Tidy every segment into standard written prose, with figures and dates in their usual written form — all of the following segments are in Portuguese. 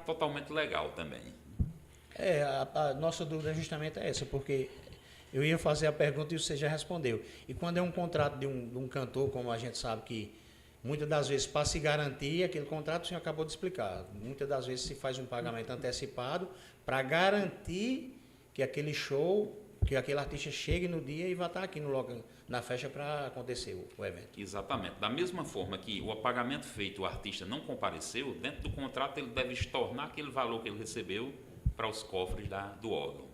totalmente legal também. A nossa dúvida justamente é essa, porque eu ia fazer a pergunta e você já respondeu. E quando é um contrato de um cantor, como a gente sabe que muitas das vezes, para se garantir aquele contrato, o senhor acabou de explicar, muitas das vezes se faz um pagamento antecipado para garantir que aquele show, que aquele artista chegue no dia e vai estar aqui na festa para acontecer o evento. Exatamente. Da mesma forma que o pagamento feito, o artista não compareceu, dentro do contrato ele deve estornar aquele valor que ele recebeu para os cofres do órgão.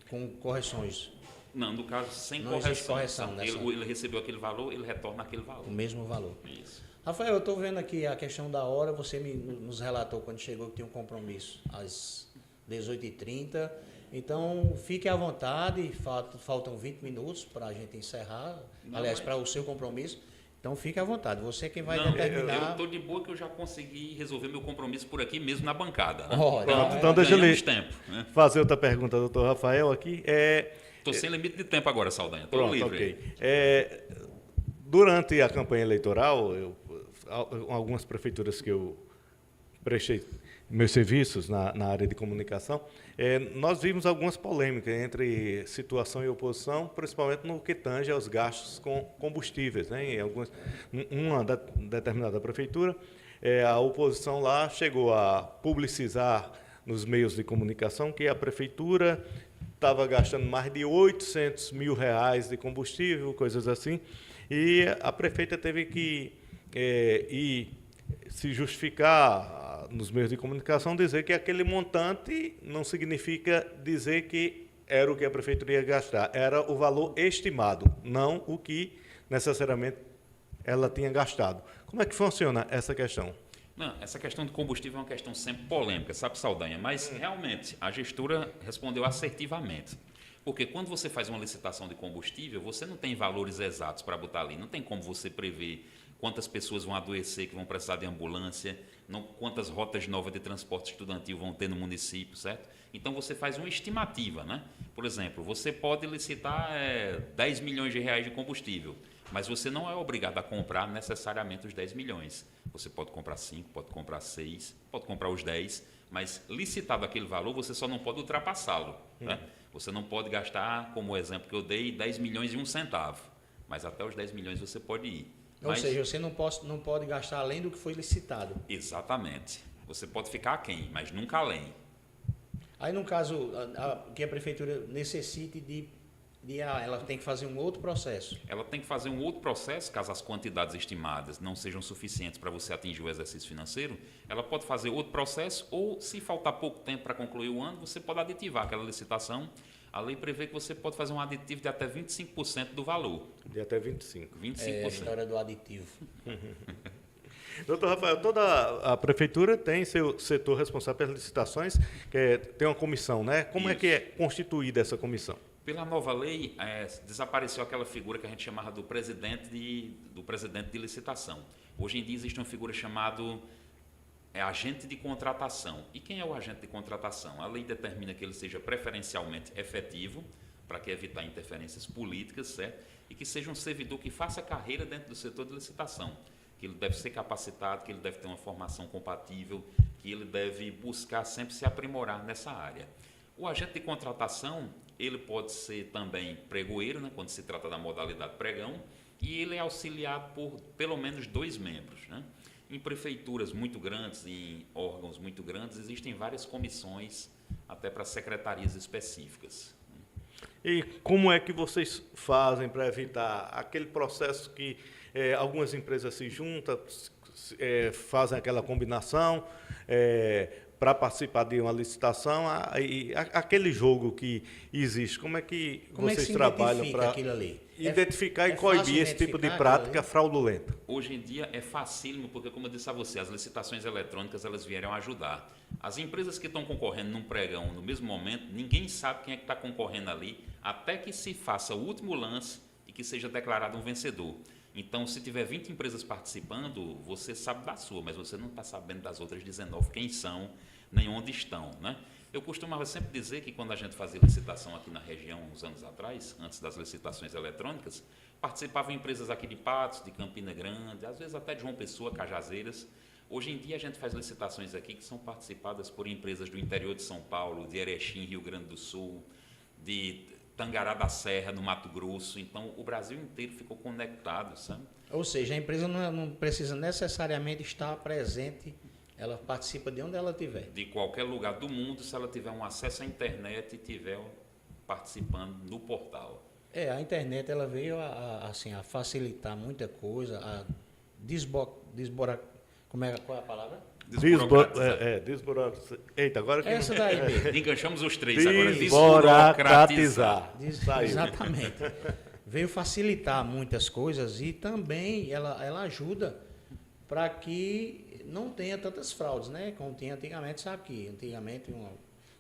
Com correções. Não, no caso, sem não existe correção nessa... ele recebeu aquele valor, ele retorna aquele valor. O mesmo valor. Isso. Rafael, eu estou vendo aqui a questão da hora, você nos relatou quando chegou que tinha um compromisso às 18h30. Então, fique à vontade, faltam 20 minutos para a gente encerrar, aliás, para o seu compromisso. Então, fique à vontade, você é quem vai determinar... Eu estou de boa que eu já consegui resolver meu compromisso por aqui mesmo na bancada. Né? Então deixa eu tempo, né? fazer outra pergunta, doutor Rafael, aqui. Estou sem limite de tempo agora, Saldanha, estou livre. Okay. Durante a campanha eleitoral, algumas prefeituras que eu prestei meus serviços na área de comunicação, nós vimos algumas polêmicas entre situação e oposição, principalmente no que tange aos gastos com combustíveis. Né? Uma determinada prefeitura, a oposição lá chegou a publicizar nos meios de comunicação que a prefeitura estava gastando mais de R$800 mil de combustível, coisas assim, e a prefeita teve que se justificar nos meios de comunicação, dizer que aquele montante não significa dizer que era o que a prefeitura ia gastar, era o valor estimado, não o que necessariamente ela tinha gastado. Como é que funciona essa questão? Não, essa questão do combustível é uma questão sempre polêmica, sabe, Saldanha? Mas, realmente, a gestora respondeu assertivamente. Porque quando você faz uma licitação de combustível, você não tem valores exatos para botar ali. Não tem como você prever quantas pessoas vão adoecer, que vão precisar de ambulância, quantas rotas novas de transporte estudantil vão ter no município, certo? Então, você faz uma estimativa, né? Por exemplo, você pode licitar 10 milhões de reais de combustível, mas você não é obrigado a comprar necessariamente os 10 milhões. Você pode comprar 5, pode comprar 6, pode comprar os 10, mas licitado aquele valor, você só não pode ultrapassá-lo. Né? Você não pode gastar, como o exemplo que eu dei, 10 milhões e 1 centavo, mas até os 10 milhões você pode ir. Ou seja, você não pode gastar além do que foi licitado. Exatamente. Você pode ficar aquém, mas nunca além. Aí, no caso, que a prefeitura necessite ela tem que fazer um outro processo. Ela tem que fazer um outro processo, caso as quantidades estimadas não sejam suficientes para você atingir o exercício financeiro, ela pode fazer outro processo ou, se faltar pouco tempo para concluir o ano, você pode aditivar aquela licitação. A lei prevê que você pode fazer um aditivo de até 25% do valor. De até 25%. 25%. É a história do aditivo. Doutor Rafael, toda a prefeitura tem seu setor responsável pelas licitações, tem uma comissão, né? Como Isso. é que é constituída essa comissão? Pela nova lei, desapareceu aquela figura que a gente chamava do presidente de licitação. Hoje em dia existe uma figura chamada agente de contratação. E quem é o agente de contratação? A lei determina que ele seja preferencialmente efetivo, para que evitar interferências políticas, certo? E que seja um servidor que faça carreira dentro do setor de licitação, que ele deve ser capacitado, que ele deve ter uma formação compatível, que ele deve buscar sempre se aprimorar nessa área. O agente de contratação, ele pode ser também pregoeiro, né, quando se trata da modalidade pregão, e ele é auxiliado por pelo menos 2 membros. Né? Em prefeituras muito grandes, em órgãos muito grandes, existem várias comissões, até para secretarias específicas. E como é que vocês fazem para evitar aquele processo que algumas empresas se juntam, fazem aquela combinação para participar de uma licitação, e aquele jogo que existe, como é que vocês trabalham para identificar e coibir esse tipo de prática fraudulenta? Hoje em dia é facílimo, porque, como eu disse a você, as licitações eletrônicas elas vieram ajudar. As empresas que estão concorrendo num pregão no mesmo momento, ninguém sabe quem é que está concorrendo ali, até que se faça o último lance e que seja declarado um vencedor. Então, se tiver 20 empresas participando, você sabe da sua, mas você não está sabendo das outras 19 quem são, nem onde estão. Né? Eu costumava sempre dizer que quando a gente fazia licitação aqui na região, uns anos atrás, antes das licitações eletrônicas, participavam empresas aqui de Patos, de Campina Grande, às vezes até de João Pessoa, Cajazeiras, Hoje em dia a gente faz licitações aqui que são participadas por empresas do interior de São Paulo, de Erechim, Rio Grande do Sul, de Tangará da Serra, no Mato Grosso. Então, o Brasil inteiro ficou conectado, sabe? Ou seja, a empresa não precisa necessariamente estar presente, ela participa de onde ela estiver. De qualquer lugar do mundo, se ela tiver um acesso à internet e estiver participando no portal. A internet ela veio assim, a facilitar muita coisa, a desborar. Qual é a palavra? Desburocratizar. Eita, agora que Essa daí mesmo. Enganchamos os três agora. Desburocratizar. Exatamente. Veio facilitar muitas coisas e também ela ajuda para que não tenha tantas fraudes, né? Como tinha antigamente, sabe que antigamente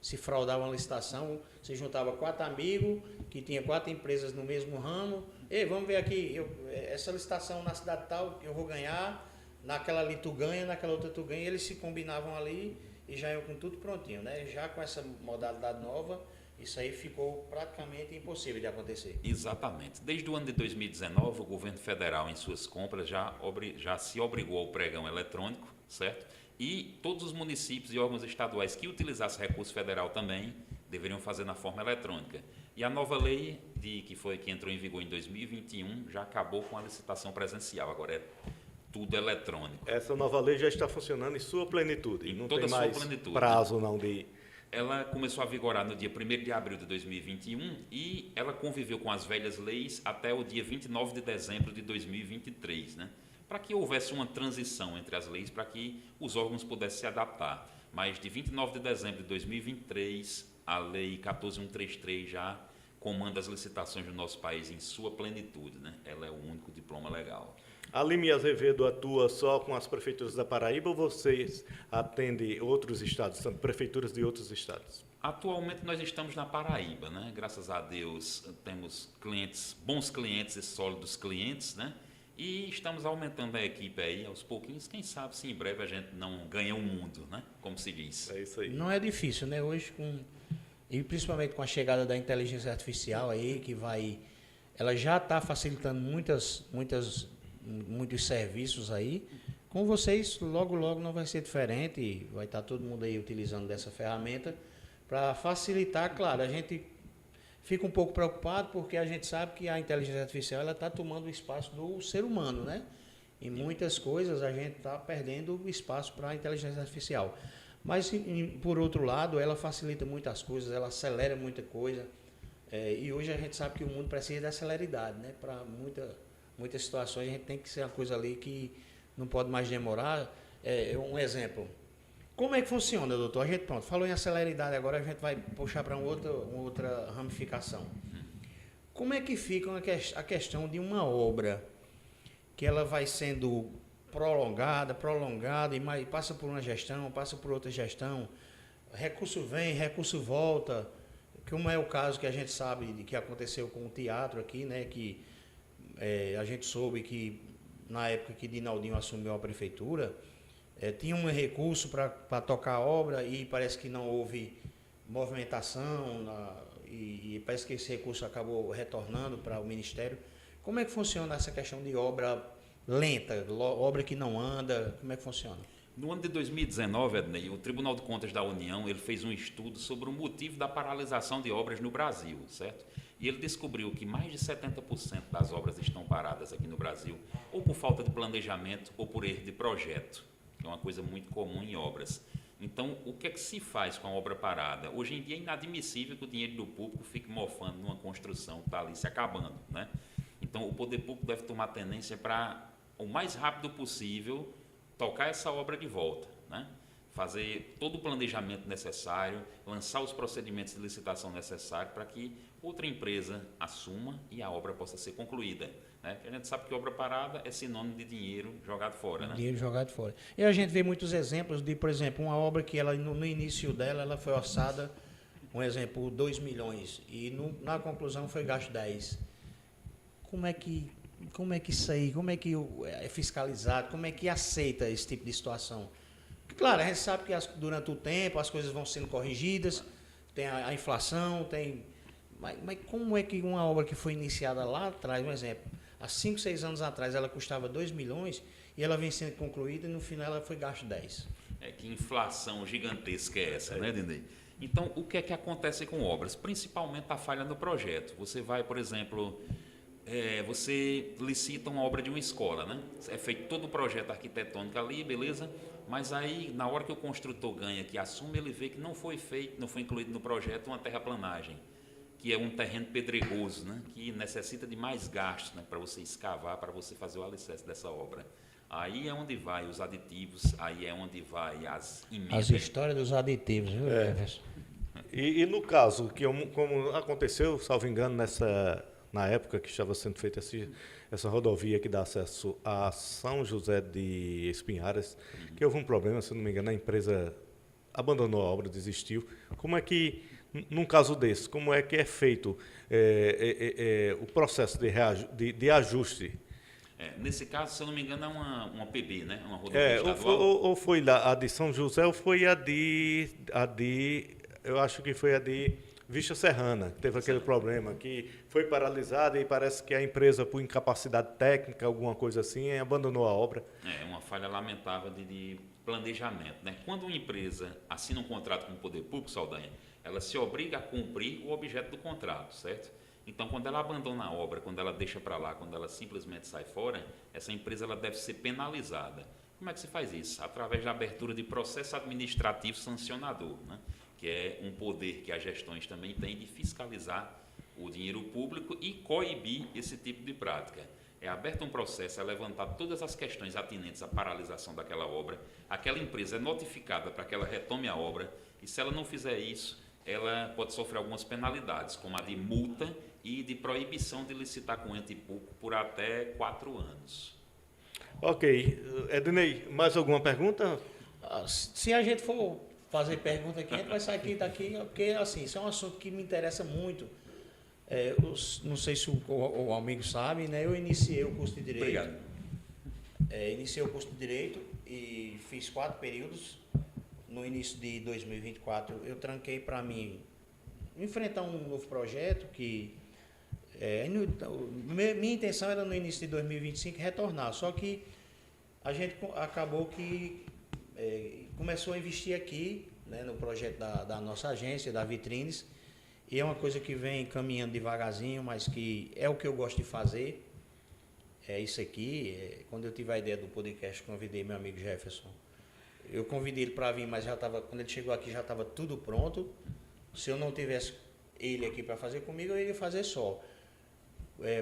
se fraudava uma licitação, você juntava 4 amigos, que tinha 4 empresas no mesmo ramo. Ei, vamos ver aqui, essa licitação na cidade tal, eu vou ganhar, naquela ali tu ganha, naquela outra tu ganha, eles se combinavam ali e já iam com tudo prontinho, né? Já com essa modalidade nova, isso aí ficou praticamente impossível de acontecer. Exatamente. Desde o ano de 2019, o governo federal, em suas compras, já se obrigou ao pregão eletrônico, certo? E todos os municípios e órgãos estaduais que utilizassem recurso federal também deveriam fazer na forma eletrônica. E a nova lei, que entrou em vigor em 2021, já acabou com a licitação presencial. Agora é tudo eletrônico. Essa nova lei já está funcionando em sua plenitude. Não tem mais prazo não de... Ela começou a vigorar no dia 1º de abril de 2021 e ela conviveu com as velhas leis até o dia 29 de dezembro de 2023, né? Para que houvesse uma transição entre as leis, para que os órgãos pudessem se adaptar. Mas de 29 de dezembro de 2023, a Lei 14.133 já comanda as licitações do nosso país em sua plenitude, né? Ela é o único diploma legal. A Lime Azevedo atua só com as prefeituras da Paraíba ou vocês atendem outros estados, são prefeituras de outros estados? Atualmente nós estamos na Paraíba, né? Graças a Deus temos clientes, bons clientes e sólidos clientes, né? E estamos aumentando a equipe aí aos pouquinhos. Quem sabe se em breve a gente não ganha o mundo, né? Como se diz. É isso aí. Não é difícil, né? Hoje, e principalmente com a chegada da inteligência artificial aí, ela já está facilitando muitos serviços aí. Com vocês, logo não vai ser diferente. Vai estar todo mundo aí utilizando dessa ferramenta para facilitar. Claro, a gente fica um pouco preocupado porque a gente sabe que a inteligência artificial ela está tomando o espaço do ser humano, né? Em muitas coisas a gente está perdendo o espaço para a inteligência artificial. Mas, por outro lado, ela facilita muitas coisas, ela acelera muita coisa. E hoje a gente sabe que o mundo precisa de celeridade, né? Para muitas situações a gente tem que ser uma coisa ali que não pode mais demorar. Um exemplo. Como é que funciona, doutor? A gente, pronto, falou em celeridade, agora a gente vai puxar para uma outra ramificação. Como é que fica a questão de uma obra que ela vai sendo prolongada, e passa por uma gestão, passa por outra gestão, recurso vem, recurso volta, como é o caso que a gente sabe de que aconteceu com o teatro aqui, né? Que a gente soube que na época que Dinaldinho assumiu a prefeitura, tinha um recurso para tocar a obra e parece que não houve movimentação e parece que esse recurso acabou retornando para o Ministério. Como é que funciona essa questão de obra lenta, obra que não anda, como é que funciona? No ano de 2019, Ednei, o Tribunal de Contas da União ele fez um estudo sobre o motivo da paralisação de obras no Brasil, certo? E ele descobriu que mais de 70% das obras estão paradas aqui no Brasil, ou por falta de planejamento ou por erro de projeto, que é uma coisa muito comum em obras. Então, o que é que se faz com a obra parada? Hoje em dia é inadmissível que o dinheiro do público fique mofando numa construção que está ali se acabando, né? Então, o poder público deve tomar tendência para, o mais rápido possível, tocar essa obra de volta, né? Fazer todo o planejamento necessário, lançar os procedimentos de licitação necessários para que outra empresa assuma e a obra possa ser concluída, né? A gente sabe que obra parada é sinônimo de dinheiro jogado fora, né? Dinheiro jogado fora. E a gente vê muitos exemplos de, por exemplo, uma obra que ela no início dela ela foi orçada, um exemplo, 2 milhões e na conclusão foi gasto 10. Como é que isso aí, como é que é fiscalizado, como é que aceita esse tipo de situação? Claro, a gente sabe que durante o tempo as coisas vão sendo corrigidas, tem a inflação, mas como é que uma obra que foi iniciada lá atrás, um exemplo, há 5, 6 anos atrás ela custava 2 milhões e ela vem sendo concluída e no final ela foi gasto 10. Que inflação gigantesca é essa, né, Dendê? Então, o que é que acontece com obras? Principalmente a falha no projeto. Você vai, por exemplo, você licita uma obra de uma escola, né? É feito todo o projeto arquitetônico ali, beleza? Mas aí, na hora que o construtor ganha, que assume, ele vê que não foi feito, não foi incluído no projeto uma terraplanagem, que é um terreno pedregoso, né? Que necessita de mais gastos, né? Para você escavar, para você fazer o alicerce dessa obra. Aí é onde vai os aditivos, aí é onde vai as emendas. As histórias dos aditivos, viu, Jefferson? E no caso, como aconteceu, salvo engano, na época que estava sendo feita essa rodovia que dá acesso a São José de Espinharas, que houve um problema, se não me engano, a empresa abandonou a obra, desistiu. Como é que, num caso desse, como é que é feito o processo de ajuste? Nesse caso, se eu não me engano, é uma PB, né? Uma rodovia estadual. Ou foi a de São José ou foi eu acho que foi a de Vista Serrana, que teve aquele problema, que foi paralisada e parece que a empresa, por incapacidade técnica, alguma coisa assim, abandonou a obra. Uma falha lamentável de planejamento, né? Quando uma empresa assina um contrato com o poder público, Saldanha, ela se obriga a cumprir o objeto do contrato, certo? Então, quando ela abandona a obra, quando ela deixa para lá, quando ela simplesmente sai fora, essa empresa ela deve ser penalizada. Como é que se faz isso? Através da abertura de processo administrativo sancionador, né? Que é um poder que as gestões também têm de fiscalizar o dinheiro público e coibir esse tipo de prática. É aberto um processo, é levantado todas as questões atinentes à paralisação daquela obra, aquela empresa é notificada para que ela retome a obra, e se ela não fizer isso, ela pode sofrer algumas penalidades, como a de multa e de proibição de licitar com ente público por até 4 anos. Ok. Ednei, mais alguma pergunta? Se a gente for fazer pergunta aqui, a gente vai sair daqui, porque assim, isso é um assunto que me interessa muito. Não sei se o amigo sabe, né? Eu iniciei o curso de Direito. Obrigado. Iniciei o curso de Direito e fiz 4 períodos. No início de 2024, eu tranquei para mim enfrentar um novo projeto que... minha intenção era no início de 2025 retornar, só que a gente acabou que começou a investir aqui, né, no projeto da nossa agência, da Vitrines, e é uma coisa que vem caminhando devagarzinho, mas que é o que eu gosto de fazer, é isso aqui. Quando eu tive a ideia do podcast, convidei meu amigo Jefferson, eu convidei ele para vir, mas quando ele chegou aqui já estava tudo pronto. Se eu não tivesse ele aqui para fazer comigo, eu iria fazer só.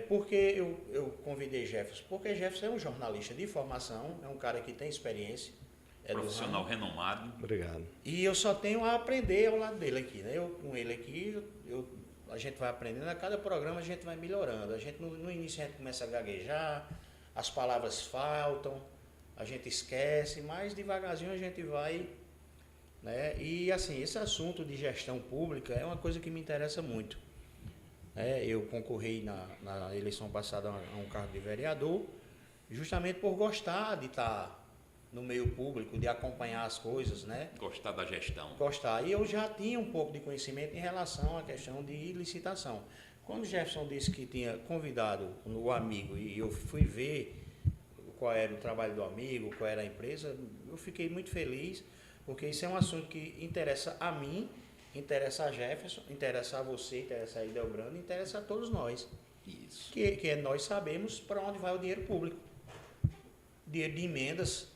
Por que eu convidei Jefferson? Porque Jefferson é um jornalista de formação, é um cara que tem experiência. Profissional renomado. Obrigado. E eu só tenho a aprender ao lado dele aqui, né? Eu com ele aqui, a gente vai aprendendo, a cada programa a gente vai melhorando. A gente no início a gente começa a gaguejar, as palavras faltam, a gente esquece, mas devagarzinho a gente vai, né? E assim, esse assunto de gestão pública é uma coisa que me interessa muito. Eu concorri na eleição passada a um cargo de vereador, justamente por gostar de estar no meio público, de acompanhar as coisas, né? Gostar da gestão. Gostar. E eu já tinha um pouco de conhecimento em relação à questão de licitação. Quando o Jefferson disse que tinha convidado o amigo e eu fui ver qual era o trabalho do amigo, qual era a empresa, eu fiquei muito feliz, porque isso é um assunto que interessa a mim, interessa a Jefferson, interessa a você, interessa a Idelbrando, interessa a todos nós. Isso. Que nós sabemos para onde vai o dinheiro público. Dinheiro de emendas,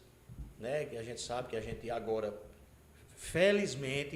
né? Que a gente sabe que a gente agora, felizmente,